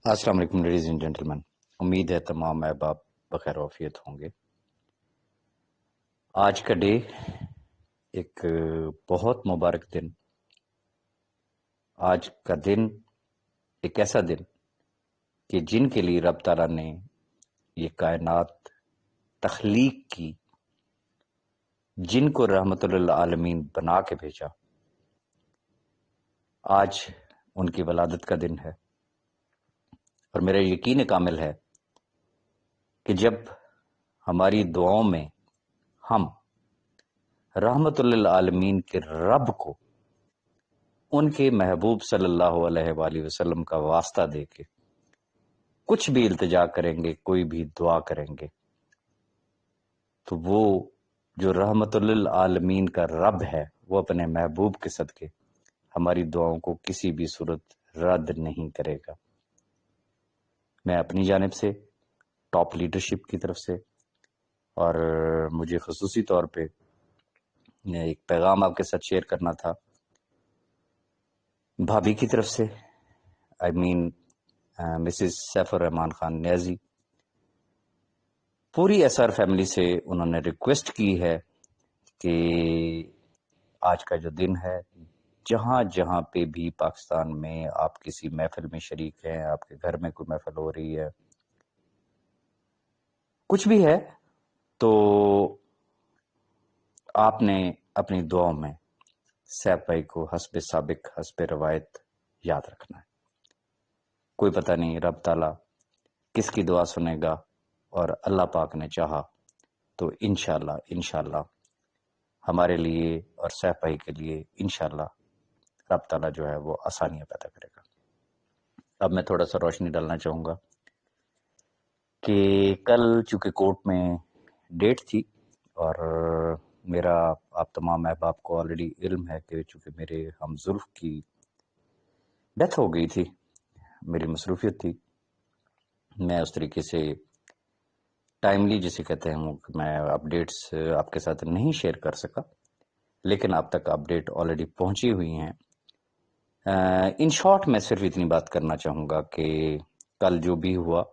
السلام علیکم ladies and gentleman, امید ہے تمام احباب بخیر وافیت ہوں گے۔ آج کا ڈے ایک بہت مبارک دن، آج کا دن ایک ایسا دن کہ جن کے لیے رب تعالیٰ نے یہ کائنات تخلیق کی، جن کو رحمت للعالمین بنا کے بھیجا، آج ان کی ولادت کا دن ہے۔ اور میرا یقین کامل ہے کہ جب ہماری دعاؤں میں ہم رحمت للعالمین کے رب کو، ان کے محبوب صلی اللہ علیہ وآلہ وسلم کا واسطہ دے کے کچھ بھی التجا کریں گے، کوئی بھی دعا کریں گے، تو وہ جو رحمت للعالمین کا رب ہے وہ اپنے محبوب کے صدقے ہماری دعاؤں کو کسی بھی صورت رد نہیں کرے گا۔ میں اپنی جانب سے، ٹاپ لیڈرشپ کی طرف سے، اور مجھے خصوصی طور پہ ایک پیغام آپ کے ساتھ شیئر کرنا تھا بھابھی کی طرف سے، مسز سیف الرحمان خان نیازی، پوری ایس آر فیملی سے انہوں نے ریکویسٹ کی ہے کہ آج کا جو دن ہے، جہاں جہاں پہ بھی پاکستان میں آپ کسی محفل میں شریک ہیں، آپ کے گھر میں کوئی محفل ہو رہی ہے، کچھ بھی ہے، تو آپ نے اپنی دعاؤں میں سیف بھائی کو حسب سابق، حسب روایت یاد رکھنا ہے۔ کوئی پتہ نہیں رب تعالیٰ کس کی دعا سنے گا، اور اللہ پاک نے چاہا تو انشاءاللہ ہمارے لیے اور سیف بھائی کے لیے انشاءاللہ رب تعالیٰ جو ہے وہ آسانیاں پیدا کرے گا۔ اب میں تھوڑا سا روشنی ڈالنا چاہوں گا کہ کل چونکہ کورٹ میں ڈیٹ تھی، اور میرا آپ تمام احباب کو آلریڈی علم ہے کہ چونکہ میرے ہم زلف کی ڈیتھ ہو گئی تھی، میری مصروفیت تھی، میں اس طریقے سے ٹائملی جسے کہتے ہیں میں اپڈیٹس آپ کے ساتھ نہیں شیئر کر سکا، لیکن اب تک اپڈیٹ آلریڈی پہنچی ہوئی ہیں۔ ان شارٹ میں صرف اتنی بات کرنا چاہوں گا کہ کل جو بھی ہوا،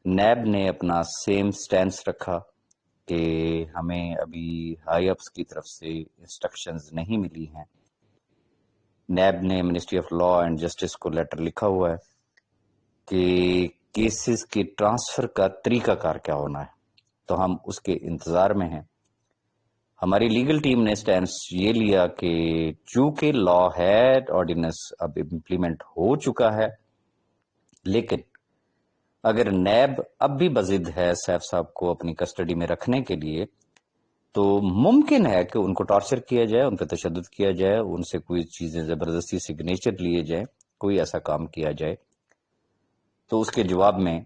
نیب نے اپنا سیم سٹینس رکھا کہ ہمیں ابھی ہائی اپس کی طرف سے انسٹرکشنز نہیں ملی ہیں۔ نیب نے ministry of law and justice کو لیٹر لکھا ہوا ہے کہ کیسز کی ٹرانسفر کا طریقہ کار کیا ہونا ہے، تو ہم اس کے انتظار میں ہیں۔ ہماری لیگل ٹیم نے سٹینس یہ لیا کہ چونکہ لا ہے، آرڈیننس اب امپلیمنٹ ہو چکا ہے، لیکن اگر نیب اب بھی بضد ہے سیف صاحب کو اپنی کسٹڈی میں رکھنے کے لیے، تو ممکن ہے کہ ان کو ٹارچر کیا جائے، ان پہ تشدد کیا جائے، ان سے کوئی چیزیں زبردستی سگنیچر لیے جائیں، کوئی ایسا کام کیا جائے۔ تو اس کے جواب میں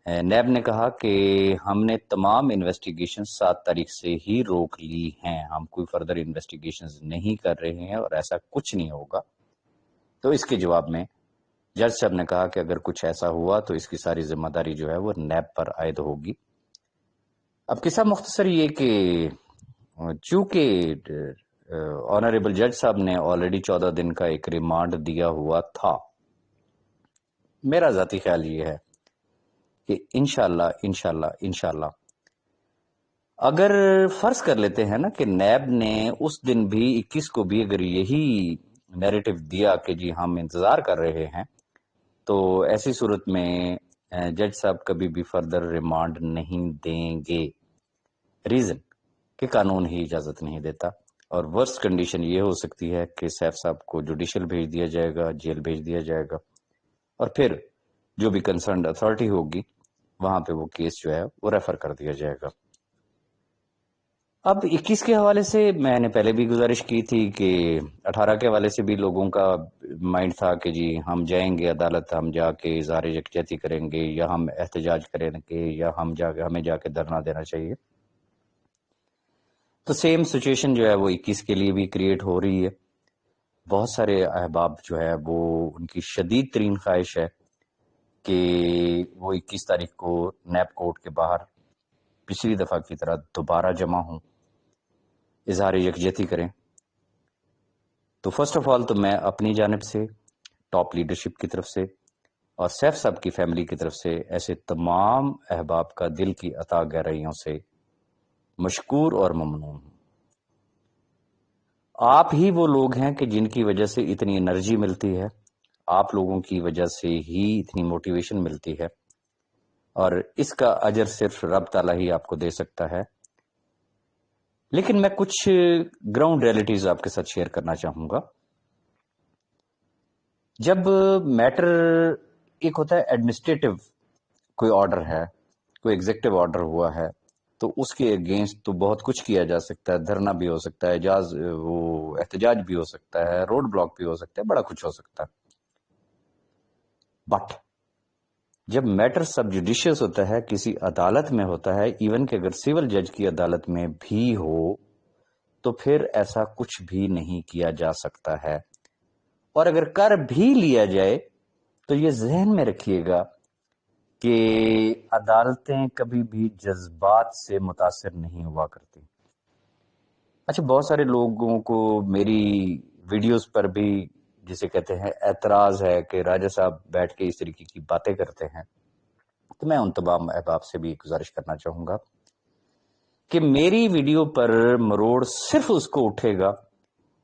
نیب نے کہا کہ ہم نے تمام انویسٹیگیشن 7 تاریخ سے ہی روک لی ہیں، ہم کوئی فردر انویسٹیگیشنز نہیں کر رہے ہیں اور ایسا کچھ نہیں ہوگا۔ تو اس کے جواب میں جج صاحب نے کہا کہ اگر کچھ ایسا ہوا تو اس کی ساری ذمہ داری جو ہے وہ نیب پر عائد ہوگی۔ اب قصہ مختصر یہ کہ چونکہ آنریبل جج صاحب نے آلریڈی 14 دن کا ایک ریمانڈ دیا ہوا تھا، میرا ذاتی خیال یہ ہے کہ انشاءاللہ اگر فرض کر لیتے ہیں نا کہ نیب نے اس دن بھی 21 کو بھی اگر یہی نیریٹو دیا کہ جی ہم انتظار کر رہے ہیں، تو ایسی صورت میں جج صاحب کبھی بھی فردر ریمانڈ نہیں دیں گے۔ ریزن کہ قانون ہی اجازت نہیں دیتا، اور ورسٹ کنڈیشن یہ ہو سکتی ہے کہ سیف صاحب کو جوڈیشل بھیج دیا جائے گا، جیل بھیج دیا جائے گا، اور پھر جو بھی کنسرنڈ اتھارٹی ہوگی وہاں پہ وہ کیس جو ہے وہ ریفر کر دیا جائے گا۔ اب 21 کے حوالے سے میں نے پہلے بھی گزارش کی تھی کہ 18 کے حوالے سے بھی لوگوں کا مائنڈ تھا کہ جی ہم جائیں گے عدالت، ہم جا کے اظہار یکجہتی کریں گے، یا ہم احتجاج کریں گے، یا ہمیں جا کے دھرنا دینا چاہیے۔ تو سیم سچویشن جو ہے وہ 21 کے لیے بھی کریٹ ہو رہی ہے۔ بہت سارے احباب جو ہے وہ ان کی شدید ترین خواہش ہے کہ وہ 21 تاریخ کو نیب کورٹ کے باہر پچھلی دفعہ کی طرح دوبارہ جمع ہوں، اظہار یکجہتی کریں۔ تو فرسٹ آف آل تو میں اپنی جانب سے، ٹاپ لیڈرشپ کی طرف سے، اور سیف صاحب کی فیملی کی طرف سے ایسے تمام احباب کا دل کی عطا گہرائیوں سے مشکور اور ممنون ہوں۔ آپ ہی وہ لوگ ہیں کہ جن کی وجہ سے اتنی انرجی ملتی ہے، آپ لوگوں کی وجہ سے ہی اتنی موٹیویشن ملتی ہے، اور اس کا اجر صرف رب تعالیٰ ہی آپ کو دے سکتا ہے۔ لیکن میں کچھ گراؤنڈ ریئلٹیز آپ کے ساتھ شیئر کرنا چاہوں گا۔ جب میٹر ایک ہوتا ہے ایڈمنسٹریٹو، کوئی آرڈر ہے، کوئی ایگزیکٹو آرڈر ہوا ہے، تو اس کے اگینسٹ تو بہت کچھ کیا جا سکتا ہے، دھرنا بھی ہو سکتا ہے، احتجاج بھی ہو سکتا ہے، روڈ بلاک بھی ہو سکتا ہے، بڑا کچھ ہو سکتا ہے۔ بٹ جب میٹر سب جوڈیشیس ہوتا ہے، کسی عدالت میں ہوتا ہے، ایون کہ اگر سول جج کی عدالت میں بھی ہو، تو پھر ایسا کچھ بھی نہیں کیا جا سکتا ہے۔ اور اگر کر بھی لیا جائے تو یہ ذہن میں رکھیے گا کہ عدالتیں کبھی بھی جذبات سے متاثر نہیں ہوا کرتی۔ اچھا، بہت سارے لوگوں کو میری ویڈیوز پر بھی جسے کہتے ہیں اعتراض ہے کہ راجہ صاحب بیٹھ کے اس طریقے کی باتیں کرتے ہیں، تو میں ان تمام احباب سے بھی گزارش کرنا چاہوں گا کہ میری ویڈیو پر مروڑ صرف اس کو اٹھے گا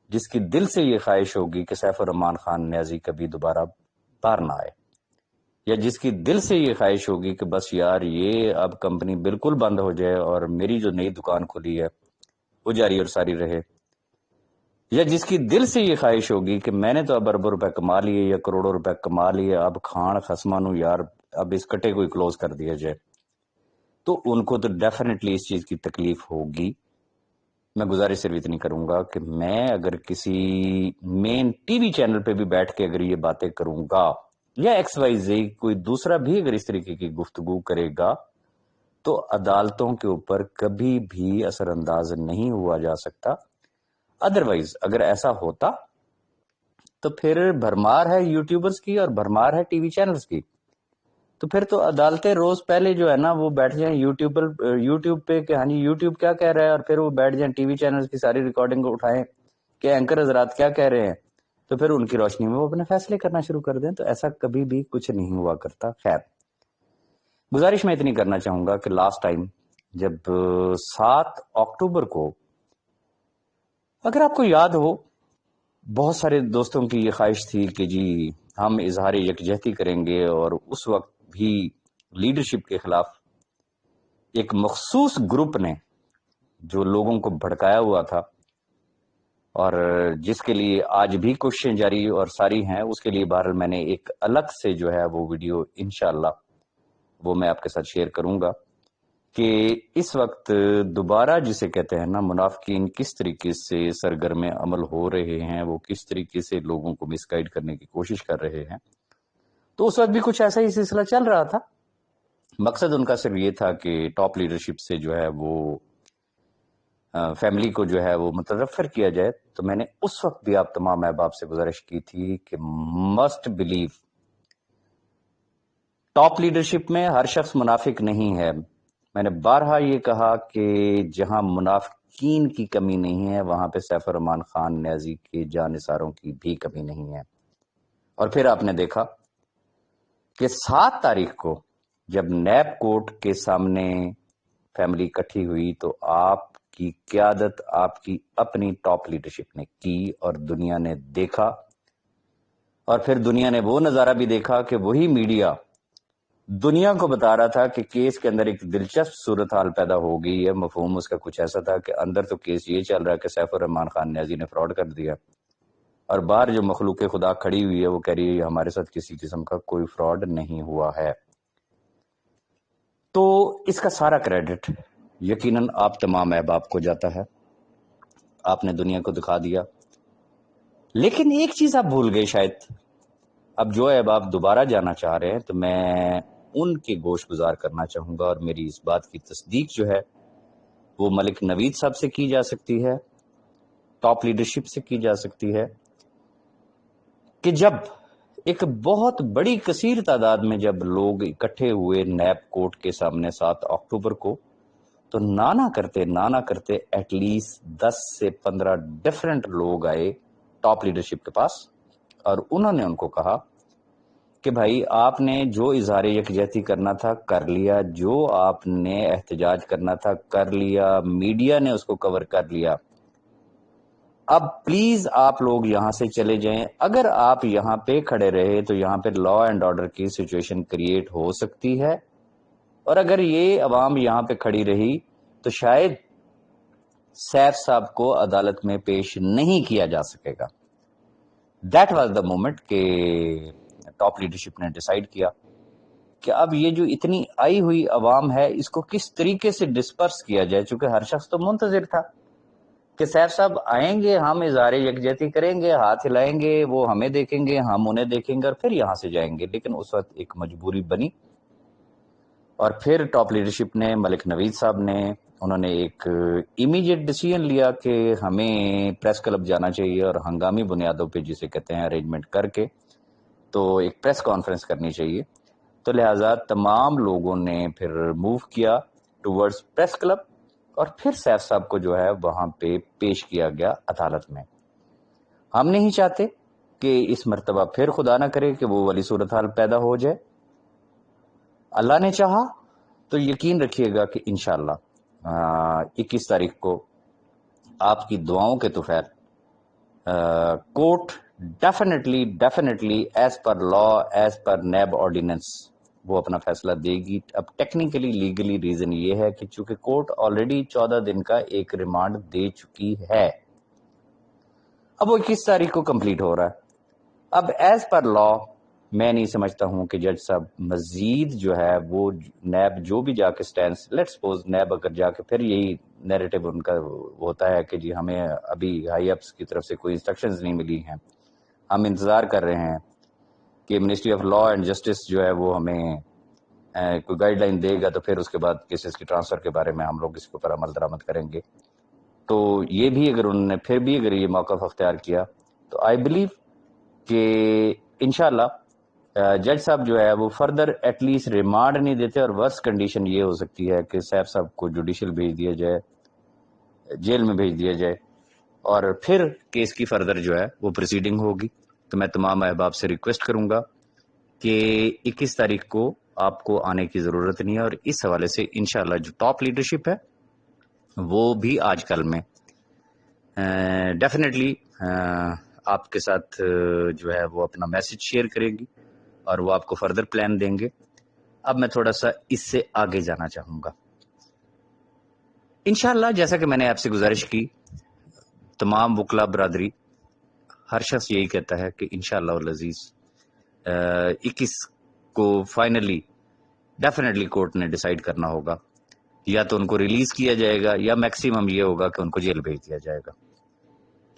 جس کی دل سے یہ خواہش ہوگی کہ سیف الرحمان خان نیازی کبھی دوبارہ باہر نہ آئے، یا جس کی دل سے یہ خواہش ہوگی کہ بس یار یہ اب کمپنی بالکل بند ہو جائے اور میری جو نئی دکان کھلی ہے وہ جاری اور ساری رہے، یا جس کی دل سے یہ خواہش ہوگی کہ میں نے تو اب اربوں روپے کما لیے یا کروڑوں روپے کما لیے، اب کھان خسمانو یار اب اس کٹے کو کلوز کر دیا جائے، تو ان کو تو ڈیفینیٹلی اس چیز کی تکلیف ہوگی۔ میں گزارش صرف اتنی کروں گا کہ میں اگر کسی مین ٹی وی چینل پہ بھی بیٹھ کے اگر یہ باتیں کروں گا، یا ایکس وائی زی کوئی دوسرا بھی اگر اس طریقے کی گفتگو کرے گا، تو عدالتوں کے اوپر کبھی بھی اثر انداز نہیں ہوا جا سکتا۔ ادروائز اگر ایسا ہوتا تو پھر بھرمار ہے یوٹیوبرز کی اور بھرمار ہے ٹی وی چینلز کی، تو پھر تو عدالتیں روز پہلے جو ہے نا وہ بیٹھ جائیں یوٹیوب پہ کہ ہاں جی یوٹیوب کیا کہہ رہا ہے، اور پھر وہ بیٹھ جائیں ٹی وی چینلز کی ساری ریکارڈنگ کو اٹھائیں کہ اینکر حضرات کیا کہہ رہے ہیں، تو پھر ان کی روشنی میں وہ اپنے فیصلے کرنا شروع کر دیں۔ تو ایسا کبھی بھی کچھ نہیں ہوا کرتا۔ خیر، گزارش میں اتنی کرنا چاہوں گا کہ لاسٹ ٹائم جب 7 اکتوبر کو، اگر آپ کو یاد ہو، بہت سارے دوستوں کی یہ خواہش تھی کہ جی ہم اظہار یکجہتی کریں گے، اور اس وقت بھی لیڈرشپ کے خلاف ایک مخصوص گروپ نے جو لوگوں کو بھڑکایا ہوا تھا، اور جس کے لیے آج بھی کوششیں جاری اور ساری ہیں، اس کے لیے بہرحال میں نے ایک الگ سے جو ہے وہ ویڈیو انشاءاللہ وہ میں آپ کے ساتھ شیئر کروں گا کہ اس وقت دوبارہ جسے کہتے ہیں نا منافقین کس طریقے سے سرگرم عمل ہو رہے ہیں، وہ کس طریقے سے لوگوں کو مس گائیڈ کرنے کی کوشش کر رہے ہیں۔ تو اس وقت بھی کچھ ایسا ہی سلسلہ چل رہا تھا۔ مقصد ان کا صرف یہ تھا کہ ٹاپ لیڈرشپ سے جو ہے وہ فیملی کو جو ہے وہ متنفر کیا جائے۔ تو میں نے اس وقت بھی آپ تمام احباب سے گزارش کی تھی کہ مسٹ بلیو، ٹاپ لیڈرشپ میں ہر شخص منافق نہیں ہے۔ میں نے بارہا یہ کہا کہ جہاں منافقین کی کمی نہیں ہے وہاں پہ سیف الرحمان خان نیازی کے جانثاروں کی بھی کمی نہیں ہے۔ اور پھر آپ نے دیکھا کہ 7 تاریخ کو جب نیب کورٹ کے سامنے فیملی اکٹھی ہوئی تو آپ کی قیادت آپ کی اپنی ٹاپ لیڈرشپ نے کی، اور دنیا نے دیکھا، اور پھر دنیا نے وہ نظارہ بھی دیکھا کہ وہی میڈیا دنیا کو بتا رہا تھا کہ کیس کے اندر ایک دلچسپ صورتحال پیدا ہو گئی ہے۔ مفہوم اس کا کچھ ایسا تھا کہ اندر تو کیس یہ چل رہا ہے کہ سیف الرحمان خان نیازی نے فراڈ کر دیا، اور باہر جو مخلوق خدا کھڑی ہوئی ہے وہ کہہ رہی ہے ہمارے ساتھ کسی قسم کا کوئی فراڈ نہیں ہوا ہے۔ تو اس کا سارا کریڈٹ یقیناً آپ تمام احباب کو جاتا ہے، آپ نے دنیا کو دکھا دیا۔ لیکن ایک چیز آپ بھول گئے شاید، اب جو احباب دوبارہ جانا چاہ رہے ہیں تو میں ان کے گوش گزار کرنا چاہوں گا، اور میری اس بات کی تصدیق جو ہے وہ ملک نوید صاحب سے کی جا سکتی ہے، ٹاپ لیڈرشپ سے کی جا سکتی ہے، کہ جب ایک بہت بڑی کثیر تعداد میں جب لوگ اکٹھے ہوئے نیب کورٹ کے سامنے 7 اکتوبر کو، تو نہ کرتے ایٹ لیسٹ 10 سے 15 ڈفرنٹ لوگ آئے ٹاپ لیڈرشپ کے پاس، اور انہوں نے ان کو کہا کہ بھائی آپ نے جو اظہار یکجہتی کرنا تھا کر لیا، جو آپ نے احتجاج کرنا تھا کر لیا، میڈیا نے اس کو کور کر لیا، اب پلیز آپ لوگ یہاں سے چلے جائیں۔ اگر آپ یہاں پہ کھڑے رہے تو یہاں پہ لا اینڈ آرڈر کی سچویشن کریٹ ہو سکتی ہے، اور اگر یہ عوام یہاں پہ کھڑی رہی تو شاید سیف صاحب کو عدالت میں پیش نہیں کیا جا سکے گا۔ دیٹ واز دا مومنٹ کہ ٹاپ لیڈرشپ نے ڈیسائیڈ کیا کہ اب یہ جو اتنی آئی ہوئی عوام ہے اس کو کس طریقے سے ڈسپرس کیا جائے، چونکہ ہر شخص تو منتظر تھا کہ سیف صاحب آئیں گے، ہم اظہار یکجہتی کریں گے، ہاتھ ہلائیں گے، وہ ہمیں دیکھیں گے، ہم انہیں دیکھیں گے اور پھر یہاں سے جائیں گے۔ لیکن اس وقت ایک مجبوری بنی، اور پھر ٹاپ لیڈرشپ نے، ملک نوید صاحب نے، انہوں نے ایک امیڈیٹ ڈیسیژن لیا کہ ہمیں پریس کلب جانا چاہیے اور ہنگامی بنیادوں پہ جسے کہتے ہیں ارینجمنٹ کر کے تو ایک پریس کانفرنس کرنی چاہیے۔ تو لہٰذا تمام لوگوں نے پھر موو کیا ٹورڈز پریس کلب، اور پھر سیف صاحب کو جو ہے وہاں پہ پیش کیا گیا عدالت میں۔ ہم نہیں چاہتے کہ اس مرتبہ پھر خدا نہ کرے کہ وہ والی صورتحال پیدا ہو جائے۔ اللہ نے چاہا تو یقین رکھیے گا کہ انشاءاللہ 21 تاریخ کو آپ کی دعاؤں کے تو خیر کورٹ ڈیفینیٹلی ایز پر لا، ایز پر نیب آرڈیننس وہ اپنا فیصلہ دے گی۔ اب ٹیکنیکلی لیگلی ریزن یہ ہے کہ چونکہ کورٹ آلریڈی 14 دن کا ایک ریمانڈ دے چکی ہے، اب وہ 21 تاریخ کو کمپلیٹ ہو رہا ہے۔ اب ایز پر لا میں نہیں سمجھتا ہوں کہ جج صاحب مزید جو ہے وہ نیب جو بھی جا کے سٹینڈز، لیٹ سپوز نیب اگر جا کے پھر یہی نیریٹو ان کا ہوتا ہے کہ جی ہمیں ابھی ہائی اپس کی طرف سے کوئی انسٹرکشنز نہیں ملی ہیں، ہم انتظار کر رہے ہیں کہ ministry of law and justice جو ہے وہ ہمیں کوئی گائیڈ لائن دے گا، تو پھر اس کے بعد کیسز کی ٹرانسفر کے بارے میں ہم لوگ اس کے اوپر عمل درآمد کریں گے۔ تو یہ بھی اگر انہوں نے پھر بھی اگر یہ موقف اختیار کیا تو آئی بلیو کہ انشاءاللہ جج صاحب جو ہے وہ فردر ایٹ لیسٹ ریمانڈ نہیں دیتے، اور ورس کنڈیشن یہ ہو سکتی ہے کہ سیف صاحب کو جوڈیشل بھیج دیا جائے، جیل میں بھیج دیا جائے، اور پھر کیس کی فردر جو ہے وہ پروسیڈنگ ہوگی۔ تو میں تمام احباب سے ریکویسٹ کروں گا کہ 21 تاریخ کو آپ کو آنے کی ضرورت نہیں ہے، اور اس حوالے سے انشاءاللہ جو ٹاپ لیڈرشپ ہے وہ بھی آج کل میں ڈیفینیٹلی آپ کے ساتھ جو ہے وہ اپنا میسج شیئر کرے گی، اور وہ آپ کو فردر پلان دیں گے۔ اب میں تھوڑا سا اس سے آگے جانا چاہوں گا۔ انشاءاللہ جیسا کہ میں نے آپ سے گزارش کی، تمام وکلا برادری، ہر شخص یہی کہتا ہے کہ انشاءاللہ العزیز 21 کو فائنلی ڈیفینیٹلی کورٹ نے ڈیسائیڈ کرنا ہوگا، یا تو ان کو ریلیز کیا جائے گا یا میکسیمم یہ ہوگا کہ ان کو جیل بھیج دیا جائے گا۔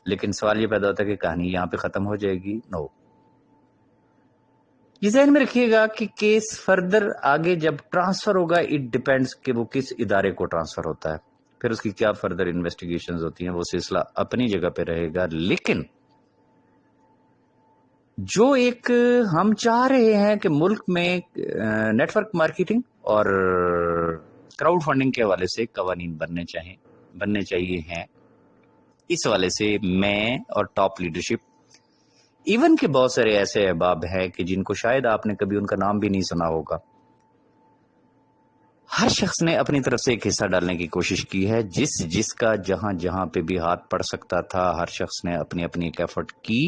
لیکن سوال یہ پیدا ہوتا ہے کہ کہانی یہاں پہ ختم ہو جائے گی؟ نو۔ یہ ذہن میں رکھیے گا کہ کیس فردر آگے جب ٹرانسفر ہوگا، اٹ ڈیپینڈز کہ وہ کس ادارے کو ٹرانسفر ہوتا ہے، پھر اس کی کیا فردر انویسٹیگیشنز ہوتی ہیں، وہ سلسلہ اپنی جگہ پہ رہے گا۔ لیکن جو ایک ہم چاہ رہے ہیں کہ ملک میں نیٹ ورک مارکیٹنگ اور کراؤڈ فنڈنگ کے حوالے سے قوانین بننے چاہیے ہیں، اس حوالے سے میں اور ٹاپ لیڈرشپ، ایون کہ بہت سارے ایسے احباب ہیں کہ جن کو شاید آپ نے کبھی ان کا نام بھی نہیں سنا ہوگا، ہر شخص نے اپنی طرف سے ایک حصہ ڈالنے کی کوشش کی ہے، جس کا جہاں پہ بھی ہاتھ پڑ سکتا تھا، ہر شخص نے اپنی ایک ایفرٹ کی،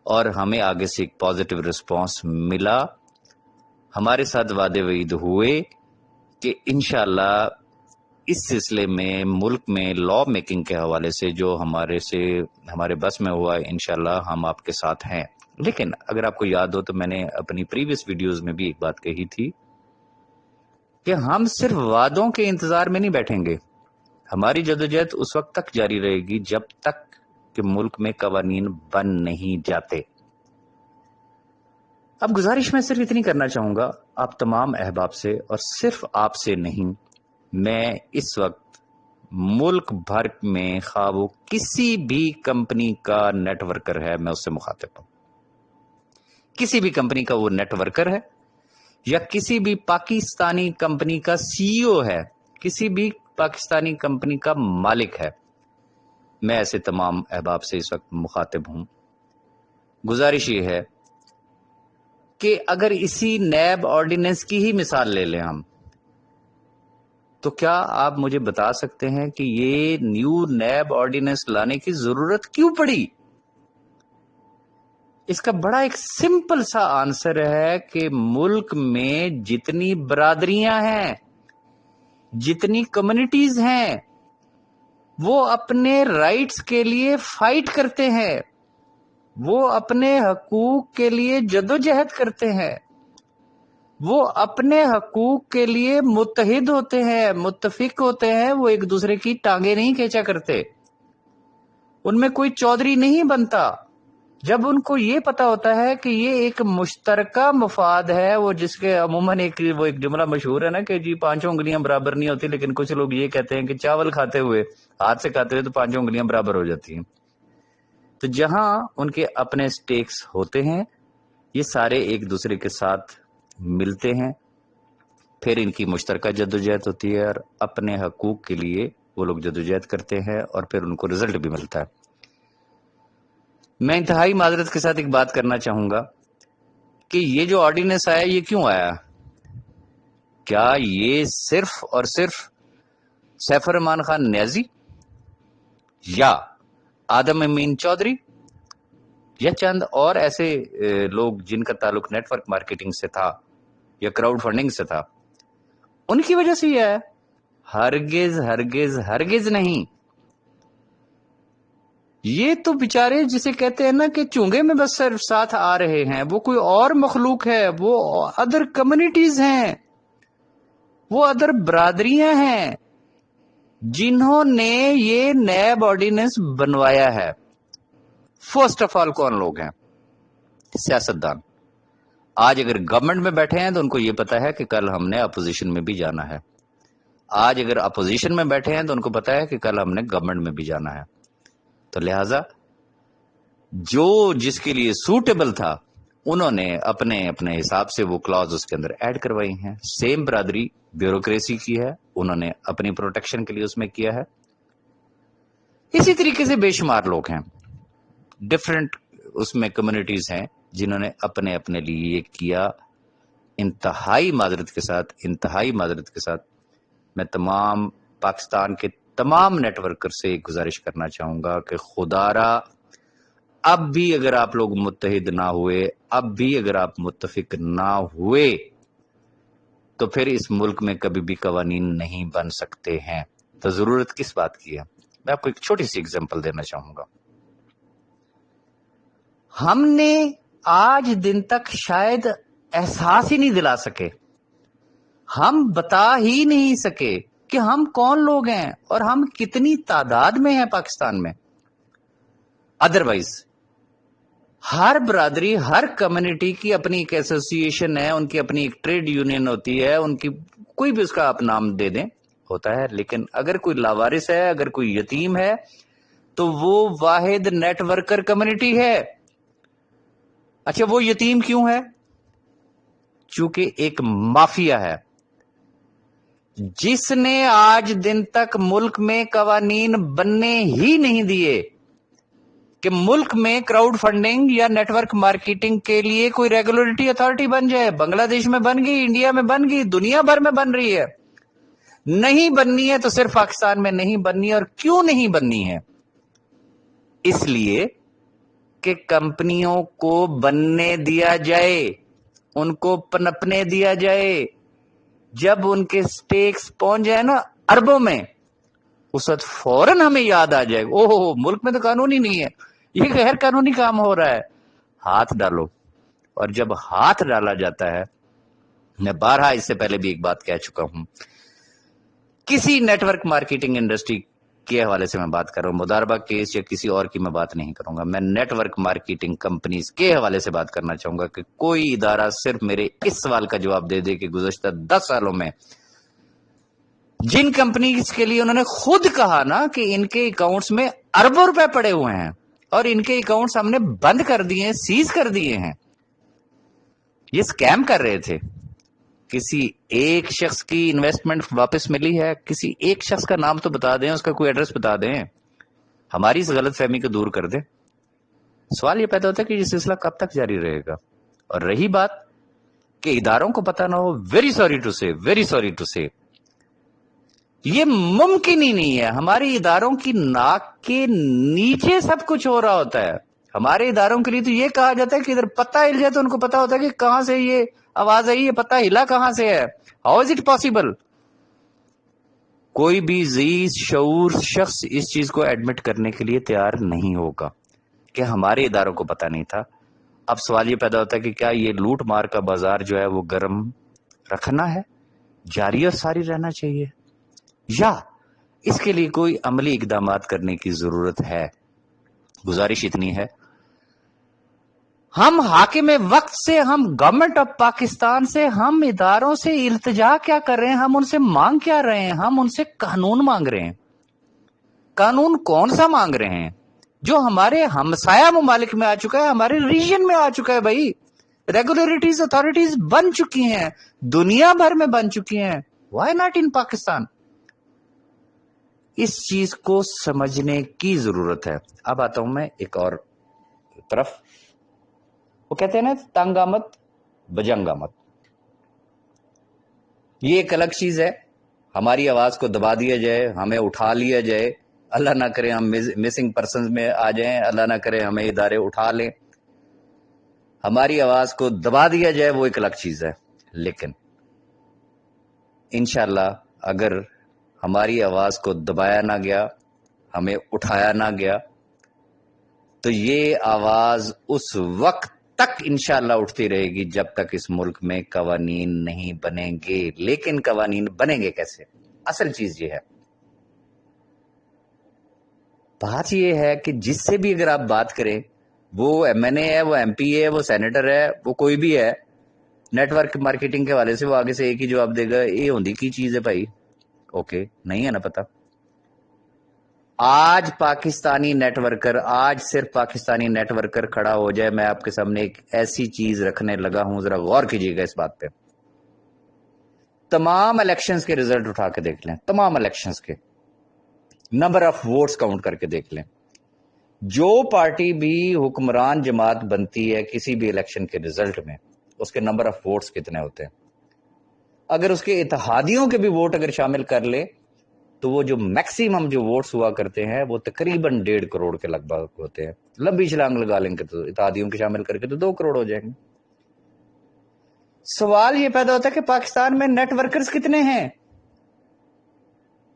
اور ہمیں آگے سے ایک پازیٹیو رسپانس ملا۔ ہمارے ساتھ وعدے وعید ہوئے کہ انشاءاللہ اس سلسلے میں ملک میں لا میکنگ کے حوالے سے جو ہمارے بس میں ہوا، انشاءاللہ ہم آپ کے ساتھ ہیں۔ لیکن اگر آپ کو یاد ہو تو میں نے اپنی پریویس ویڈیوز میں بھی ایک بات کہی تھی کہ ہم صرف وعدوں کے انتظار میں نہیں بیٹھیں گے، ہماری جدوجہد اس وقت تک جاری رہے گی جب تک کہ ملک میں قوانین بن نہیں جاتے۔ اب گزارش میں صرف اتنی کرنا چاہوں گا آپ تمام احباب سے، اور صرف آپ سے نہیں، میں اس وقت ملک بھر میں خواہ وہ کسی بھی کمپنی کا نیٹ ورکر ہے، میں اس سے مخاطب ہوں۔ کسی بھی کمپنی کا وہ نیٹ ورکر ہے، یا کسی بھی پاکستانی کمپنی کا سی ای او ہے، کسی بھی پاکستانی کمپنی کا مالک ہے، میں ایسے تمام احباب سے اس وقت مخاطب ہوں۔ گزارش یہ ہے کہ اگر اسی نیب آرڈیننس کی ہی مثال لے لیں ہم، تو کیا آپ مجھے بتا سکتے ہیں کہ یہ نیو نیب آرڈیننس لانے کی ضرورت کیوں پڑی؟ اس کا بڑا ایک سمپل سا آنسر ہے کہ ملک میں جتنی برادریاں ہیں، جتنی کمیونٹیز ہیں، وہ اپنے رائٹس کے لیے فائٹ کرتے ہیں، وہ اپنے حقوق کے لیے جدوجہد کرتے ہیں، وہ اپنے حقوق کے لیے متحد ہوتے ہیں، متفق ہوتے ہیں، وہ ایک دوسرے کی ٹانگیں نہیں کھینچا کرتے، ان میں کوئی چودھری نہیں بنتا۔ جب ان کو یہ پتا ہوتا ہے کہ یہ ایک مشترکہ مفاد ہے، وہ جس کے عموماً ایک جملہ مشہور ہے نا کہ جی 5 انگلیاں برابر نہیں ہوتی، لیکن کچھ لوگ یہ کہتے ہیں کہ چاول کھاتے ہوئے، ہاتھ سے کھاتے ہوئے تو 5 انگلیاں برابر ہو جاتی ہیں۔ تو جہاں ان کے اپنے سٹیکس ہوتے ہیں، یہ سارے ایک دوسرے کے ساتھ ملتے ہیں، پھر ان کی مشترکہ جدوجہد ہوتی ہے اور اپنے حقوق کے لیے وہ لوگ جدوجہد کرتے ہیں اور پھر ان کو رزلٹ بھی ملتا ہے۔ میں انتہائی معذرت کے ساتھ ایک بات کرنا چاہوں گا کہ یہ جو آرڈیننس آیا یہ کیوں آیا؟ کیا یہ صرف اور صرف سیف الرحمان خان نیازی یا آدم امین چودھری یا چند اور ایسے لوگ جن کا تعلق نیٹ ورک مارکیٹنگ سے تھا یا کراؤڈ فنڈنگ سے تھا، ان کی وجہ سے یہ ہے؟ ہرگز ہرگز ہرگز نہیں۔ یہ تو بیچارے جسے کہتے ہیں نا کہ چونگے میں بس صرف ساتھ آ رہے ہیں، وہ کوئی اور مخلوق ہے، وہ ادر کمیونٹیز ہیں، وہ ادر برادریاں ہیں جنہوں نے یہ نیب آرڈیننس بنوایا ہے۔ فرسٹ آف آل کون لوگ ہیں؟ سیاستدان۔ آج اگر گورنمنٹ میں بیٹھے ہیں تو ان کو یہ پتا ہے کہ کل ہم نے اپوزیشن میں بھی جانا ہے، آج اگر اپوزیشن میں بیٹھے ہیں تو ان کو پتا ہے کہ کل ہم نے گورنمنٹ میں بھی جانا ہے، تو لہٰذا جو جس کے لیے سوٹیبل تھا انہوں نے اپنے اپنے حساب سے وہ کلاز اس کے اندر ایڈ کروائی ہیں۔ سیم برادری بیوروکریسی کی ہے، انہوں نے اپنی پروٹیکشن کے لیے اس میں کیا ہے۔ اسی طریقے سے بے شمار لوگ ہیں، ڈفرینٹ اس میں کمیونٹیز ہیں جنہوں نے اپنے اپنے لیے یہ کیا۔ انتہائی معذرت کے ساتھ میں تمام پاکستان کے تمام نیٹ ورکر سے ایک گزارش کرنا چاہوں گا کہ خدا را اب بھی اگر آپ لوگ متحد نہ ہوئے، اب بھی اگر آپ متفق نہ ہوئے تو پھر اس ملک میں کبھی بھی قوانین نہیں بن سکتے ہیں۔ تو ضرورت کس بات کی ہے؟ میں آپ کو ایک چھوٹی سی اگزامپل دینا چاہوں گا۔ ہم نے آج دن تک شاید احساس ہی نہیں دلا سکے، ہم بتا ہی نہیں سکے کہ ہم کون لوگ ہیں اور ہم کتنی تعداد میں ہیں پاکستان میں۔ ادروائز ہر برادری، ہر کمیونٹی کی اپنی ایک ایسوسی ایشن ہے، ان کی اپنی ایک ٹریڈ یونین ہوتی ہے، ان کی کوئی بھی اس کا آپ نام دے دیں ہوتا ہے، لیکن اگر کوئی لاوارث ہے، اگر کوئی یتیم ہے تو وہ واحد نیٹ ورکر کمیونٹی ہے۔ اچھا وہ یتیم کیوں ہے؟ چونکہ ایک مافیا ہے جس نے آج دن تک ملک میں قوانین بننے ہی نہیں دیے کہ ملک میں کراؤڈ فنڈنگ یا نیٹ ورک مارکیٹنگ کے لیے کوئی ریگولیٹری اتھارٹی بن جائے۔ بنگلہ دیش میں بن گئی، انڈیا میں بن گئی، دنیا بھر میں بن رہی ہے۔ نہیں بننی ہے تو صرف پاکستان میں نہیں بننی ہے۔ اور کیوں نہیں بننی ہے؟ اس لیے کہ کمپنیوں کو بننے دیا جائے، ان کو پنپنے دیا جائے۔ جب ان کے سٹیکس پہنچ جائے نا اربوں میں، اس وقت فوراً ہمیں یاد آ جائے اوہ ملک میں تو قانون ہی نہیں ہے، یہ غیر قانونی کام ہو رہا ہے، ہاتھ ڈالو۔ اور جب ہاتھ ڈالا جاتا ہے، میں بارہا اس سے پہلے بھی ایک بات کہہ چکا ہوں، کسی نیٹ ورک مارکیٹنگ انڈسٹری کے حوالے سے میں بات کر رہا ہوں، مداربہ کیس یا کسی اور کی میں بات نہیں کروں گا، میں نیٹ ورک مارکیٹنگ کمپنیز کے حوالے سے بات کرنا چاہوں گا کہ کوئی ادارہ صرف میرے اس سوال کا جواب دے دے کہ گزشتہ 10 سالوں میں جن کمپنیز کے لیے انہوں نے خود کہا نا کہ ان کے اکاؤنٹس میں اربوں روپے پڑے ہوئے ہیں اور ان کے اکاؤنٹس ہم نے بند کر دیے ہیں، سیز کر دیے ہیں، یہ سکیم کر رہے تھے، کسی ایک شخص کی انویسٹمنٹ واپس ملی ہے؟ کسی ایک شخص کا نام تو بتا دیں، اس کا کوئی ایڈریس بتا دیں، ہماری اس غلط فہمی کو دور کر دیں۔ سوال یہ پیدا ہوتا ہے کہ یہ سلسلہ کب تک جاری رہے گا؟ اور رہی بات کہ اداروں کو پتا نہ ہو. ویری سوری ٹو سے، ویری سوری ٹو سے، یہ ممکن ہی نہیں ہے. ہمارے اداروں کی ناک کے نیچے سب کچھ ہو رہا ہوتا ہے. ہمارے اداروں کے لیے تو یہ کہا جاتا ہے کہ ادھر پتہ ہل جائے تو ان کو پتا ہوتا ہے کہ کہاں سے یہ آواز آئی، یہ پتہ ہلا کہاں سے ہے. How is it possible? کوئی بھی ذی شعور شخص اس چیز کو ایڈمٹ کرنے کے لیے تیار نہیں ہوگا کہ ہمارے اداروں کو پتا نہیں تھا. اب سوال یہ پیدا ہوتا ہے کہ کیا یہ لوٹ مار کا بازار جو ہے وہ گرم رکھنا ہے، جاری اور ساری رہنا چاہیے، یا اس کے لیے کوئی عملی اقدامات کرنے کی ضرورت ہے؟ گزارش اتنی ہے، ہم حاکم وقت سے، ہم گورنمنٹ آف پاکستان سے، ہم اداروں سے التجا کیا کر رہے ہیں؟ ہم ان سے مانگ کیا رہے ہیں؟ ہم ان سے قانون مانگ رہے ہیں. قانون کون سا مانگ رہے ہیں؟ جو ہمارے ہمسایہ ممالک میں آ چکا ہے، ہمارے ریجن میں آ چکا ہے. بھائی ریگولیٹریز، اتھارٹیز بن چکی ہیں، دنیا بھر میں بن چکی ہیں. Why not in Pakistan? اس چیز کو سمجھنے کی ضرورت ہے. اب آتا ہوں میں ایک اور طرف. وہ کہتے ہیں نا، تنگ آمد بجنگ آمد. یہ ایک الگ چیز ہے. ہماری آواز کو دبا دیا جائے، ہمیں اٹھا لیا جائے، اللہ نہ کرے ہم مسنگ پرسنز میں آ جائیں، اللہ نہ کرے ہمیں ادارے اٹھا لیں، ہماری آواز کو دبا دیا جائے، وہ ایک الگ چیز ہے. لیکن انشاءاللہ اگر ہماری آواز کو دبایا نہ گیا، ہمیں اٹھایا نہ گیا، تو یہ آواز اس وقت تک انشاءاللہ اٹھتی رہے گی جب تک اس ملک میں قوانین نہیں بنیں گے. لیکن قوانین بنیں گے کیسے؟ اصل چیز یہ ہے. بات یہ ہے کہ جس سے بھی اگر آپ بات کریں، وہ ایم این اے ہے، وہ ایم پی ہے، وہ سینیٹر ہے، وہ کوئی بھی ہے، نیٹ ورک مارکیٹنگ کے والے سے وہ آگے سے ایک ہی جواب دے گا، یہ ہوندی کی چیز ہے بھائی. اوکے، نہیں ہے نا پتا. آج پاکستانی نیٹ ورکر، آج صرف پاکستانی نیٹ ورکر کھڑا ہو جائے، میں آپ کے سامنے ایک ایسی چیز رکھنے لگا ہوں، ذرا غور کیجیے گا اس بات پہ. تمام الیکشنز کے ریزلٹ اٹھا کے دیکھ لیں، تمام الیکشنز کے نمبر آف ووٹس کاؤنٹ کر کے دیکھ لیں. جو پارٹی بھی حکمران جماعت بنتی ہے کسی بھی الیکشن کے ریزلٹ میں، اس کے نمبر آف ووٹس کتنے ہوتے ہیں؟ اگر اس کے اتحادیوں کے بھی ووٹ اگر شامل کر لے تو وہ جو میکسیمم جو ووٹس ہوا کرتے ہیں وہ تقریباً 1.5 کروڑ کے لگ بھگ ہوتے ہیں. لمبی چھلانگ لگا لیں گے تو اتحادیوں کے شامل کر کے تو 2 کروڑ ہو جائیں گے. سوال یہ پیدا ہوتا ہے کہ پاکستان میں نیٹ ورکرز کتنے ہیں؟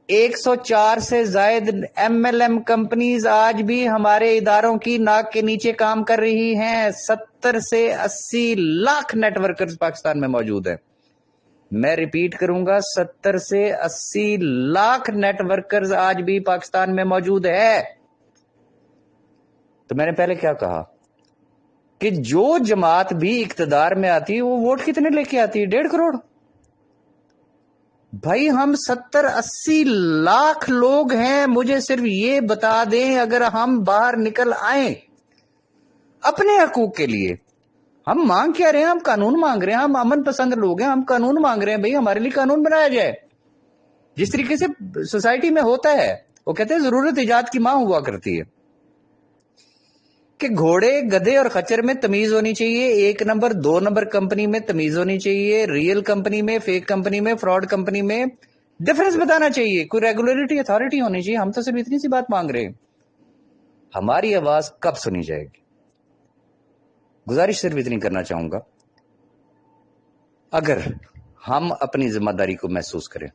104 سے زائد ایم ایل ایم کمپنیز آج بھی ہمارے اداروں کی ناک کے نیچے کام کر رہی ہیں. 70 سے 80 لاکھ نیٹ ورکرز پاکستان میں موجود ہیں. میں ریپیٹ کروں گا، 70 سے 80 لاکھ نیٹ ورکرز آج بھی پاکستان میں موجود ہے. تو میں نے پہلے کیا کہا کہ جو جماعت بھی اقتدار میں آتی ہے وہ ووٹ کتنے لے کے آتی ہے؟ 1.5 کروڑ. بھائی ہم 70-80 لاکھ لوگ ہیں. مجھے صرف یہ بتا دیں، اگر ہم باہر نکل آئیں اپنے حقوق کے لیے، ہم مانگ کیا رہے ہیں؟ ہم قانون مانگ رہے ہیں. ہم امن پسند لوگ ہیں، ہم قانون مانگ رہے ہیں. بھئی ہمارے لیے قانون بنایا جائے جس طریقے سے سوسائٹی میں ہوتا ہے. وہ کہتے ہیں ضرورت ایجاد کی ماں ہوا کرتی ہے کہ گھوڑے، گدھے اور خچر میں تمیز ہونی چاہیے. 1 نمبر 2 نمبر کمپنی میں تمیز ہونی چاہیے. ریئل کمپنی میں، فیک کمپنی میں، فراڈ کمپنی میں ڈفرنس بتانا چاہیے. کوئی ریگولیٹری اتھارٹی ہونی چاہیے. ہم تو صرف اتنی سی بات مانگ رہے ہیں. ہماری آواز کب سنی جائے گی؟ گزارش صرف اتنی کرنا چاہوں گا، اگر ہم اپنی ذمہ داری کو محسوس کریں،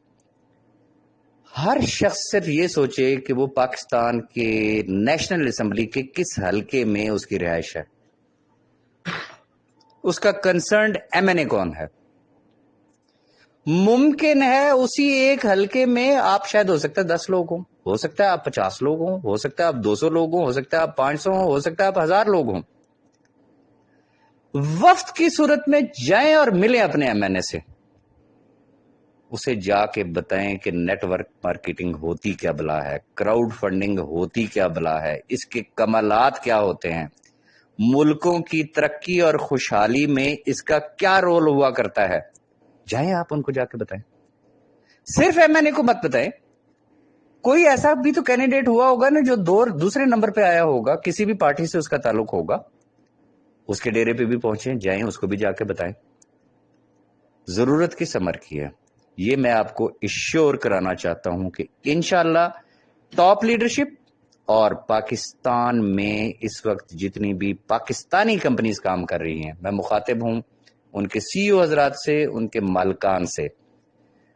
ہر شخص صرف یہ سوچے کہ وہ پاکستان کے نیشنل اسمبلی کے کس حلقے میں اس کی رہائش ہے، اس کا کنسرنڈ ایم این اے کون ہے. ممکن ہے اسی ایک حلقے میں آپ شاید ہو سکتا ہے 10 لوگ ہوں، ہو سکتا ہے آپ 50 لوگ ہوں، ہو سکتا ہے آپ 200 لوگ ہوں، ہو سکتا ہے آپ 500 ہوں، ہو سکتا ہے آپ 1000 لوگ ہوں. وفد کی صورت میں جائیں اور ملیں اپنے ایم این اے سے. اسے جا کے بتائیں کہ نیٹ ورک مارکیٹنگ ہوتی کیا بلا ہے، کراؤڈ فنڈنگ ہوتی کیا بلا ہے، اس کے کمالات کیا ہوتے ہیں، ملکوں کی ترقی اور خوشحالی میں اس کا کیا رول ہوا کرتا ہے. جائیں آپ ان کو جا کے بتائیں. صرف ایم این اے کو مت بتائیں. کوئی ایسا بھی تو کینڈیڈیٹ ہوا ہوگا نا جو دوسرے نمبر پہ آیا ہوگا، کسی بھی پارٹی سے اس کا تعلق ہوگا، اس کے ڈیرے پہ بھی پہنچیں، جائیں اس کو بھی جا کے بتائیں. ضرورت کس امر کی ہے، یہ میں آپ کو ایشور کرانا چاہتا ہوں کہ انشاءاللہ ٹاپ لیڈرشپ اور پاکستان میں اس وقت جتنی بھی پاکستانی کمپنیز کام کر رہی ہیں، میں مخاطب ہوں ان کے سی او حضرات سے، ان کے مالکان سے،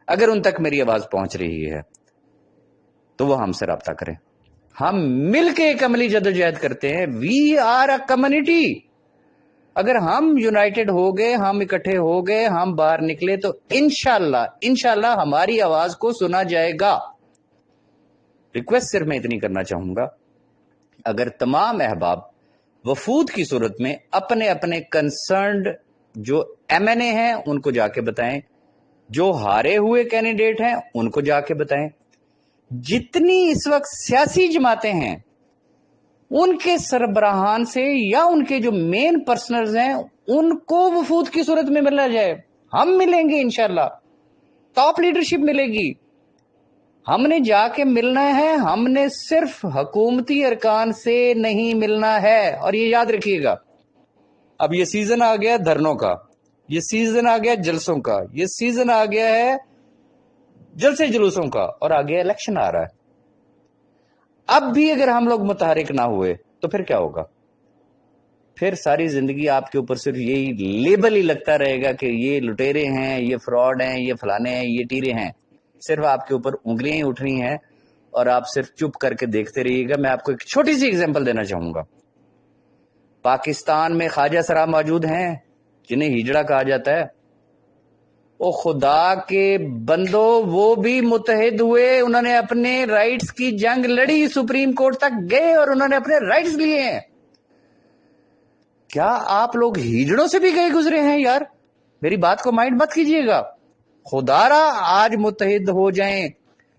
اگر ان تک میری آواز پہنچ رہی ہے تو وہ ہم سے رابطہ کریں. ہم مل کے ایک عملی جدوجہد کرتے ہیں. We are a community. اگر ہم یونائٹڈ ہو گئے، ہم اکٹھے ہو گئے، ہم باہر نکلے تو انشاءاللہ ہماری آواز کو سنا جائے گا. ریکویسٹ صرف میں اتنی کرنا چاہوں گا، اگر تمام احباب وفود کی صورت میں اپنے اپنے کنسرنڈ جو ایم این اے ہیں ان کو جا کے بتائیں، جو ہارے ہوئے کینڈیڈیٹ ہیں ان کو جا کے بتائیں، جتنی اس وقت سیاسی جماعتیں ہیں ان کے سربراہان سے یا ان کے جو مین پرسنلز ہیں ان کو وفود کی صورت میں ملنا جائے. ہم ملیں گے انشاءاللہ، ٹاپ لیڈرشپ ملے گی. ہم نے جا کے ملنا ہے، ہم نے صرف حکومتی ارکان سے نہیں ملنا ہے. اور یہ یاد رکھیے گا، اب یہ سیزن آ گیا دھرنوں کا، یہ سیزن آ گیا جلسوں کا، یہ سیزن آ گیا ہے جلسے جلوسوں کا، اور آگے الیکشن آ رہا ہے. اب بھی اگر ہم لوگ متحرک نہ ہوئے تو پھر کیا ہوگا؟ پھر ساری زندگی آپ کے اوپر صرف یہی لیبل ہی لگتا رہے گا کہ یہ لٹیرے ہیں، یہ فراڈ ہیں، یہ فلانے ہیں، یہ ٹیرے ہیں. صرف آپ کے اوپر انگلیاں ہی اٹھنی ہیں اور آپ صرف چپ کر کے دیکھتے رہیے گا. میں آپ کو ایک چھوٹی سی اگزامپل دینا چاہوں گا. پاکستان میں خواجہ سرا موجود ہیں جنہیں ہجڑا کہا جاتا ہے. او خدا کے بندو، وہ بھی متحد ہوئے، انہوں نے اپنے رائٹس کی جنگ لڑی، سپریم کورٹ تک گئے اور انہوں نے اپنے رائٹس لیے ہیں. کیا آپ لوگ ہجڑوں سے بھی گئے گزرے ہیں یار؟ میری بات کو مائنڈ مت کیجیے گا. خدا را آج متحد ہو جائیں،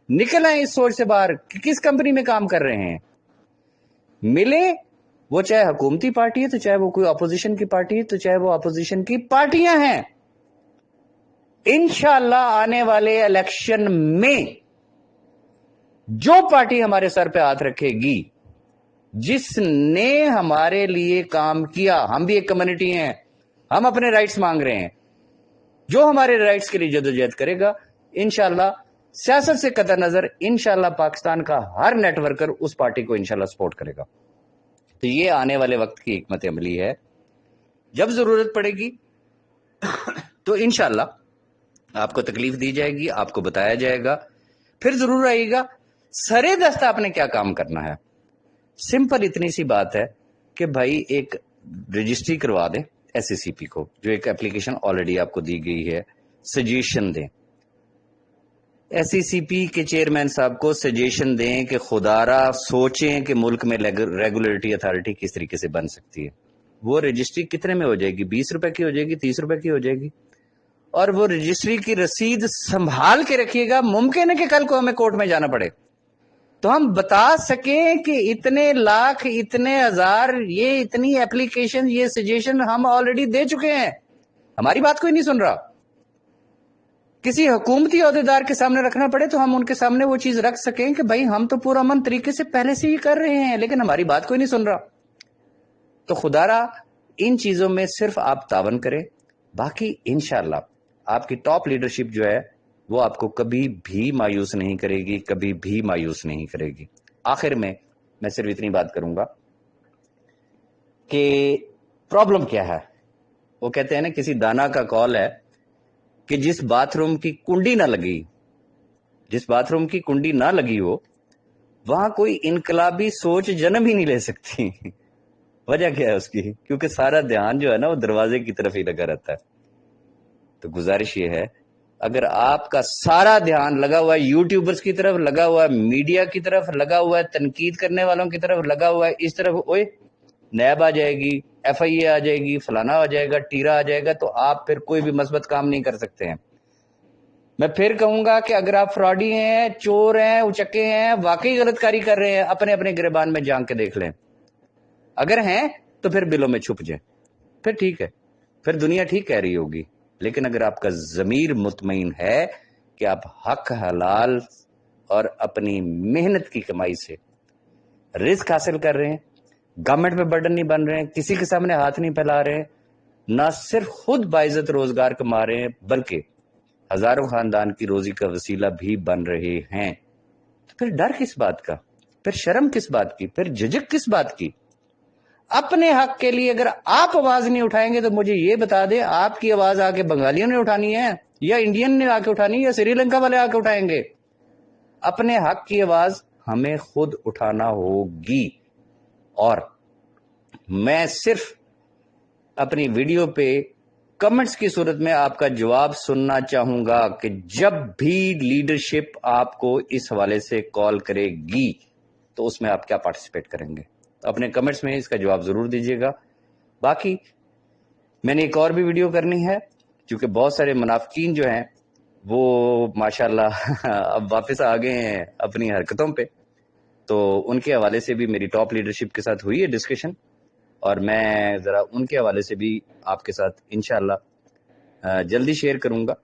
نکل آئیں اس سوچ سے باہر کہ کس کمپنی میں کام کر رہے ہیں. ملے، وہ چاہے حکومتی پارٹی ہے تو چاہے وہ کوئی اپوزیشن کی پارٹی ہے تو چاہے وہ اپوزیشن کی پارٹیاں ہیں. انشاءاللہ آنے والے الیکشن میں جو پارٹی ہمارے سر پہ ہاتھ رکھے گی، جس نے ہمارے لیے کام کیا، ہم بھی ایک کمیونٹی ہیں، ہم اپنے رائٹس مانگ رہے ہیں، جو ہمارے رائٹس کے لیے جدوجہد کرے گا، انشاءاللہ سیاست سے قطع نظر انشاءاللہ پاکستان کا ہر نیٹ ورکر اس پارٹی کو انشاءاللہ سپورٹ کرے گا. تو یہ آنے والے وقت کی حکمت عملی ہے. جب ضرورت پڑے گی تو انشاءاللہ آپ کو تکلیف دی جائے گی، آپ کو بتایا جائے گا، پھر ضرور آئیے گا. سرے دست آپ نے کیا کام کرنا ہے؟ سمپل اتنی سی بات ہے کہ بھائی ایک رجسٹری کروا دیں ایس سی سی پی کو، جو ایک اپلیکیشن آلریڈی آپ کو دی گئی ہے. سجیشن دیں ایس سی پی کے چیئرمین صاحب کو، سجیشن دیں کہ خدارا سوچیں کہ ملک میں ریگولیٹری اتھارٹی کس طریقے سے بن سکتی ہے. وہ رجسٹری کتنے میں ہو جائے گی؟ 20 روپے کی ہو جائے گی، 30 روپے کی ہو جائے گی. اور وہ رجسٹری کی رسید سنبھال کے رکھیے گا. ممکن ہے کہ کل کو ہمیں کورٹ میں جانا پڑے تو ہم بتا سکیں کہ اتنے لاکھ، اتنے ہزار، یہ اتنی اپلیکیشن، یہ سجیشن ہم آلریڈی دے چکے ہیں. ہماری بات کوئی نہیں سن رہا. کسی حکومتی عہدیدار کے سامنے رکھنا پڑے تو ہم ان کے سامنے وہ چیز رکھ سکیں کہ بھائی ہم تو پورا امن طریقے سے پہلے سے ہی کر رہے ہیں، لیکن ہماری بات کوئی نہیں سن رہا. تو خدا را ان چیزوں میں صرف آپ تعاون کریں. باقی انشاءاللہ آپ کی ٹاپ لیڈرشپ جو ہے وہ آپ کو کبھی بھی مایوس نہیں کرے گی، کبھی بھی مایوس نہیں کرے گی. آخر میں صرف اتنی بات کروں گا کہ پرابلم کیا ہے. وہ کہتے ہیں نا، کسی دانا کا کال ہے کہ جس باتھ روم کی کنڈی نہ لگی، جس باتھ روم کی کنڈی نہ لگی ہو وہاں کوئی انقلابی سوچ جنم ہی نہیں لے سکتی. وجہ کیا ہے اس کی؟ کیونکہ سارا دھیان جو ہے نا وہ دروازے کی طرف ہی لگا رہتا ہے. تو گزارش یہ ہے، اگر آپ کا سارا دھیان لگا ہوا ہے یوٹیوبرز کی طرف، لگا ہوا ہے میڈیا کی طرف، لگا ہوا ہے تنقید کرنے والوں کی طرف، لگا ہوا ہے اس طرف، اوئے نیب آ جائے گی، ایف آئی اے آ جائے گی، فلانا آ جائے گا، ٹیرا آ جائے گا، تو آپ پھر کوئی بھی مثبت کام نہیں کر سکتے ہیں. میں پھر کہوں گا کہ اگر آپ فراڈی ہیں، چور ہیں، اچکے ہیں، واقعی غلط کاری کر رہے ہیں، اپنے اپنے گریبان میں جھانک کے دیکھ لیں. اگر ہیں تو پھر بلوں میں چھپ جائیں، پھر ٹھیک ہے، پھر دنیا ٹھیک کہہ رہی ہوگی. لیکن اگر آپ کا ضمیر مطمئن ہے کہ آپ حق حلال اور اپنی محنت کی کمائی سے رزق حاصل کر رہے ہیں، گورنمنٹ پہ برڈن نہیں بن رہے ہیں، کسی کے سامنے ہاتھ نہیں پھیلا رہے ہیں، نہ صرف خود باعزت روزگار کما رہے ہیں بلکہ ہزاروں خاندان کی روزی کا وسیلہ بھی بن رہے ہیں، تو پھر ڈر کس بات کا، پھر شرم کس بات کی، پھر جھجک کس بات کی؟ اپنے حق کے لیے اگر آپ آواز نہیں اٹھائیں گے تو مجھے یہ بتا دیں آپ کی آواز آ کے بنگالیوں نے اٹھانی ہے یا انڈین نے آ کے اٹھانی ہے یا سری لنکا والے آ کے اٹھائیں گے؟ اپنے حق کی آواز ہمیں خود اٹھانا ہوگی، اور میں صرف اپنی ویڈیو پہ کمنٹس کی صورت میں آپ کا جواب سننا چاہوں گا کہ جب بھی لیڈرشپ آپ کو اس حوالے سے کال کرے گی تو اس میں آپ کیا پارٹیسپیٹ کریں گے؟ اپنے کمنٹس میں اس کا جواب ضرور دیجیے گا۔ باقی میں نے ایک اور بھی ویڈیو کرنی ہے کیونکہ بہت سارے منافقین جو ہیں وہ ماشاءاللہ اب واپس آ گئے ہیں اپنی حرکتوں پہ، تو ان کے حوالے سے بھی میری ٹاپ لیڈرشپ کے ساتھ ہوئی ہے ڈسکشن، اور میں ذرا ان کے حوالے سے بھی آپ کے ساتھ انشاءاللہ جلدی شیئر کروں گا،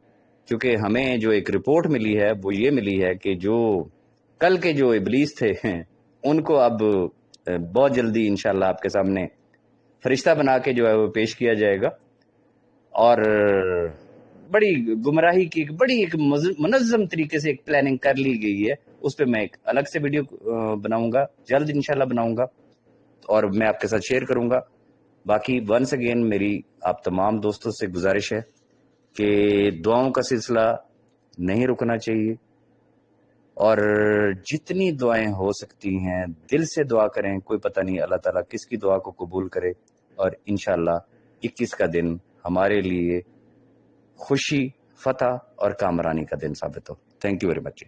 کیونکہ ہمیں جو ایک رپورٹ ملی ہے وہ یہ ملی ہے کہ جو کل کے جو ابلیس تھے ان کو اب بہت جلدی انشاءاللہ آپ کے سامنے فرشتہ بنا کے جو ہے وہ پیش کیا جائے گا، اور بڑی گمراہی کی بڑی ایک منظم طریقے سے ایک پلاننگ کر لی گئی ہے، اس پہ میں ایک الگ سے ویڈیو بناؤں گا، جلد انشاءاللہ بناؤں گا اور میں آپ کے ساتھ شیئر کروں گا۔ باقی ونس اگین میری آپ تمام دوستوں سے گزارش ہے کہ دعاؤں کا سلسلہ نہیں رکنا چاہیے، اور جتنی دعائیں ہو سکتی ہیں دل سے دعا کریں، کوئی پتہ نہیں اللہ تعالیٰ کس کی دعا کو قبول کرے، اور انشاءاللہ 21 کا دن ہمارے لیے خوشی، فتح اور کامرانی کا دن ثابت ہو۔ Thank you very much.